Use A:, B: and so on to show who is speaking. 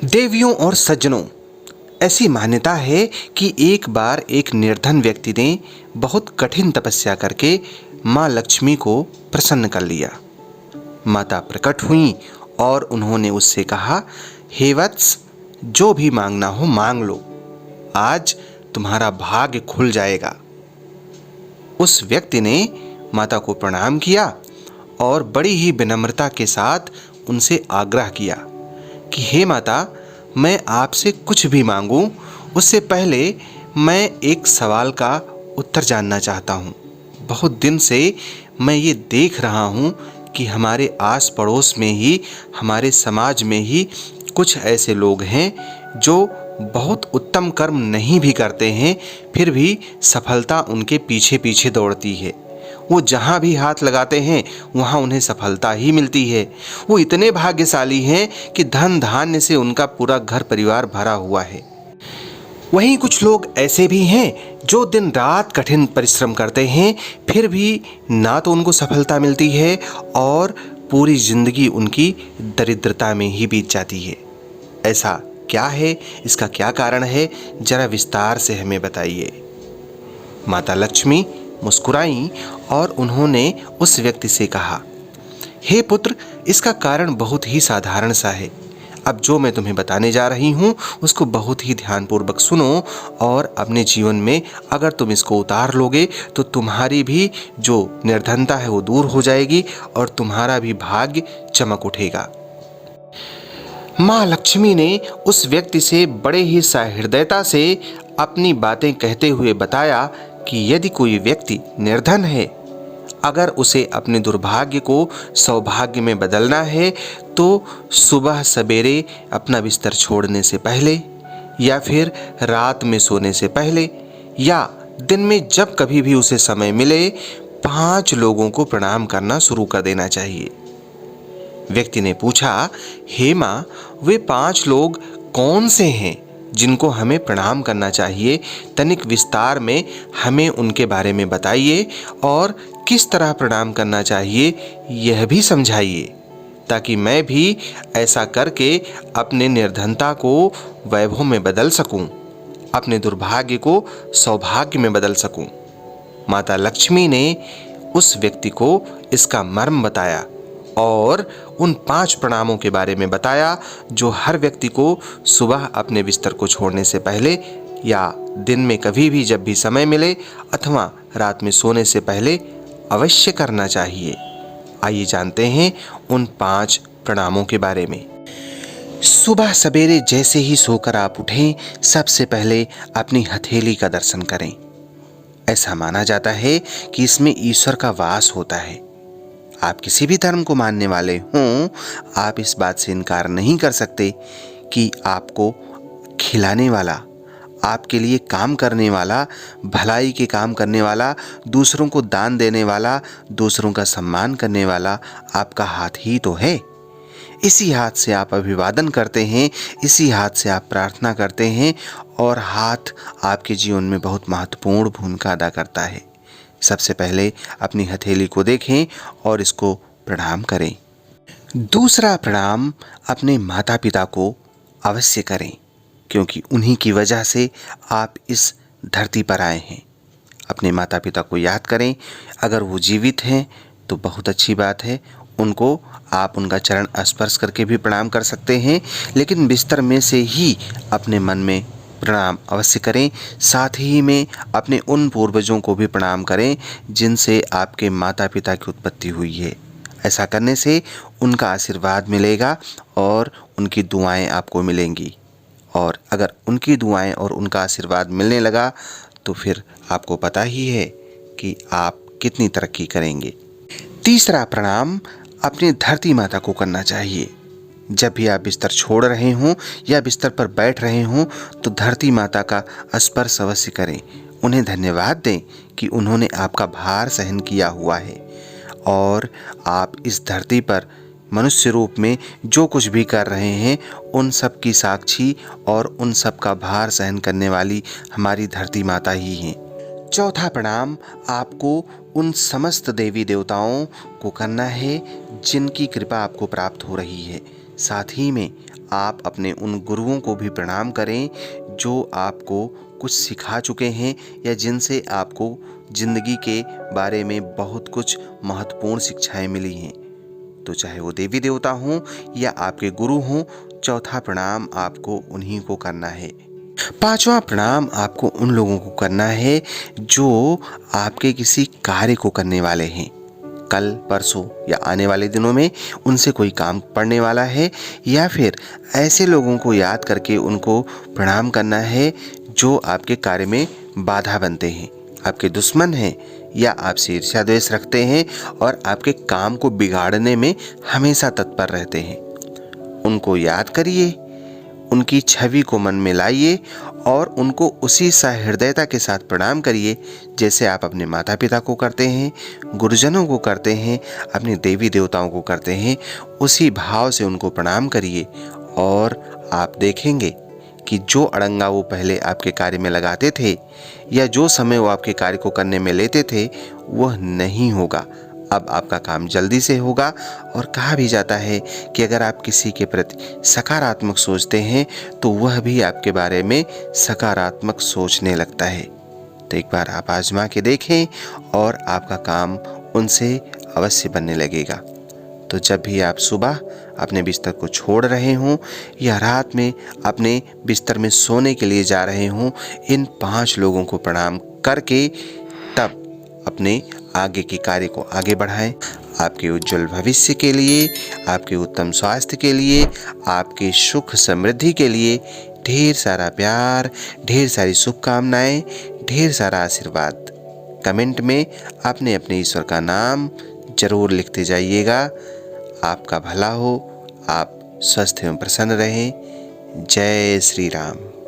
A: देवियों और सज्जनों, ऐसी मान्यता है कि एक बार एक निर्धन व्यक्ति ने बहुत कठिन तपस्या करके माँ लक्ष्मी को प्रसन्न कर लिया। माता प्रकट हुई और उन्होंने उससे कहा, हे वत्स, जो भी मांगना हो मांग लो, आज तुम्हारा भाग्य खुल जाएगा। उस व्यक्ति ने माता को प्रणाम किया और बड़ी ही विनम्रता के साथ उनसे आग्रह किया कि हे माता, मैं आपसे कुछ भी मांगूं, उससे पहले मैं एक सवाल का उत्तर जानना चाहता हूं। बहुत दिन से मैं ये देख रहा हूं कि हमारे आस पड़ोस में ही, हमारे समाज में ही कुछ ऐसे लोग हैं जो बहुत उत्तम कर्म नहीं भी करते हैं, फिर भी सफलता उनके पीछे पीछे दौड़ती है। वो जहाँ भी हाथ लगाते हैं वहाँ उन्हें सफलता ही मिलती है। वो इतने भाग्यशाली हैं कि धन धान्य से उनका पूरा घर परिवार भरा हुआ है। वहीं कुछ लोग ऐसे भी हैं जो दिन रात कठिन परिश्रम करते हैं, फिर भी ना तो उनको सफलता मिलती है और पूरी जिंदगी उनकी दरिद्रता में ही बीत जाती है। ऐसा क्या है? इसका क्या कारण है? जरा विस्तार से हमें बताइए। माता लक्ष्मी मुस्कुराईं और उन्होंने उस व्यक्ति से कहा, हे पुत्र, इसका कारण बहुत ही साधारण सा है। अब जो मैं तुम्हें बताने जा रही हूँ उसको बहुत ही ध्यानपूर्वक सुनो और अपने जीवन में अगर तुम इसको उतार लोगे तो तुम्हारी भी जो निर्धनता है वो दूर हो जाएगी और तुम्हारा भी भाग्य चमक उठेगा। माँ लक्ष्मी ने उस व्यक्ति से बड़े ही सहृदयता से अपनी बातें कहते हुए बताया कि यदि कोई व्यक्ति निर्धन है, अगर उसे अपने दुर्भाग्य को सौभाग्य में बदलना है तो सुबह सवेरे अपना बिस्तर छोड़ने से पहले या फिर रात में सोने से पहले या दिन में जब कभी भी उसे समय मिले 5 लोगों को प्रणाम करना शुरू कर देना चाहिए। व्यक्ति ने पूछा, हे माँ, वे 5 लोग कौन से हैं जिनको हमें प्रणाम करना चाहिए? तनिक विस्तार में हमें उनके बारे में बताइए और किस तरह प्रणाम करना चाहिए यह भी समझाइए, ताकि मैं भी ऐसा करके अपने निर्धनता को वैभव में बदल सकूं, अपने दुर्भाग्य को सौभाग्य में बदल सकूं। माता लक्ष्मी ने उस व्यक्ति को इसका मर्म बताया और उन 5 प्रणामों के बारे में बताया जो हर व्यक्ति को सुबह अपने बिस्तर को छोड़ने से पहले या दिन में कभी भी जब भी समय मिले अथवा रात में सोने से पहले अवश्य करना चाहिए। आइए जानते हैं उन 5 प्रणामों के बारे में। सुबह सवेरे जैसे ही सोकर आप उठें, सबसे पहले अपनी हथेली का दर्शन करें। ऐसा माना जाता है कि इसमें ईश्वर का वास होता है। आप किसी भी धर्म को मानने वाले हों, आप इस बात से इनकार नहीं कर सकते कि आपको खिलाने वाला, आपके लिए काम करने वाला, भलाई के काम करने वाला, दूसरों को दान देने वाला, दूसरों का सम्मान करने वाला आपका हाथ ही तो है। इसी हाथ से आप अभिवादन करते हैं, इसी हाथ से आप प्रार्थना करते हैं और हाथ आपके जीवन में बहुत महत्वपूर्ण भूमिका अदा करता है। सबसे पहले अपनी हथेली को देखें और इसको प्रणाम करें। दूसरा प्रणाम अपने माता पिता को अवश्य करें, क्योंकि उन्हीं की वजह से आप इस धरती पर आए हैं। अपने माता पिता को याद करें। अगर वो जीवित हैं तो बहुत अच्छी बात है, उनको आप उनका चरण स्पर्श करके भी प्रणाम कर सकते हैं, लेकिन बिस्तर में से ही अपने मन में प्रणाम अवश्य करें। साथ ही में अपने उन पूर्वजों को भी प्रणाम करें जिनसे आपके माता पिता की उत्पत्ति हुई है। ऐसा करने से उनका आशीर्वाद मिलेगा और उनकी दुआएं आपको मिलेंगी। और अगर उनकी दुआएं और उनका आशीर्वाद मिलने लगा तो फिर आपको पता ही है कि आप कितनी तरक्की करेंगे। तीसरा प्रणाम अपनी धरती माता को करना चाहिए। जब भी आप बिस्तर छोड़ रहे हों या बिस्तर पर बैठ रहे हों तो धरती माता का स्पर्श अवश्य करें। उन्हें धन्यवाद दें कि उन्होंने आपका भार सहन किया हुआ है और आप इस धरती पर मनुष्य रूप में जो कुछ भी कर रहे हैं उन सब की साक्षी और उन सब का भार सहन करने वाली हमारी धरती माता ही हैं। चौथा प्रणाम आपको उन समस्त देवी देवताओं को करना है जिनकी कृपा आपको प्राप्त हो रही है। साथ ही में आप अपने उन गुरुओं को भी प्रणाम करें जो आपको कुछ सिखा चुके हैं या जिनसे आपको ज़िंदगी के बारे में बहुत कुछ महत्वपूर्ण शिक्षाएं मिली हैं। तो चाहे वो देवी देवता हों या आपके गुरु हों, चौथा प्रणाम आपको उन्हीं को करना है। पांचवा प्रणाम आपको उन लोगों को करना है जो आपके किसी कार्य को करने वाले हैं। कल, परसों या आने वाले दिनों में उनसे कोई काम पड़ने वाला है, या फिर ऐसे लोगों को याद करके उनको प्रणाम करना है जो आपके कार्य में बाधा बनते हैं, आपके दुश्मन हैं या आपसे ईर्ष्या द्वेष रखते हैं और आपके काम को बिगाड़ने में हमेशा तत्पर रहते हैं। उनको याद करिए, उनकी छवि को मन में लाइए और उनको उसी सहृदयता के साथ प्रणाम करिए जैसे आप अपने माता पिता को करते हैं, गुरुजनों को करते हैं, अपने देवी देवताओं को करते हैं। उसी भाव से उनको प्रणाम करिए और आप देखेंगे कि जो अड़ंगा वो पहले आपके कार्य में लगाते थे या जो समय वो आपके कार्य को करने में लेते थे, वह नहीं होगा। अब आपका काम जल्दी से होगा। और कहा भी जाता है कि अगर आप किसी के प्रति सकारात्मक सोचते हैं तो वह भी आपके बारे में सकारात्मक सोचने लगता है। तो एक बार आप आजमा के देखें और आपका काम उनसे अवश्य बनने लगेगा। तो जब भी आप सुबह अपने बिस्तर को छोड़ रहे हों या रात में अपने बिस्तर में सोने के लिए जा रहे हों, इन 5 लोगों को प्रणाम करके तब अपने आगे के कार्य को आगे बढ़ाएं। आपके उज्जवल भविष्य के लिए, आपके उत्तम स्वास्थ्य के लिए, आपके सुख समृद्धि के लिए ढेर सारा प्यार, ढेर सारी शुभकामनाएं, ढेर सारा आशीर्वाद। कमेंट में अपने अपने ईश्वर का नाम जरूर लिखते जाइएगा। आपका भला हो, आप स्वस्थ एवं प्रसन्न रहें। जय श्री राम।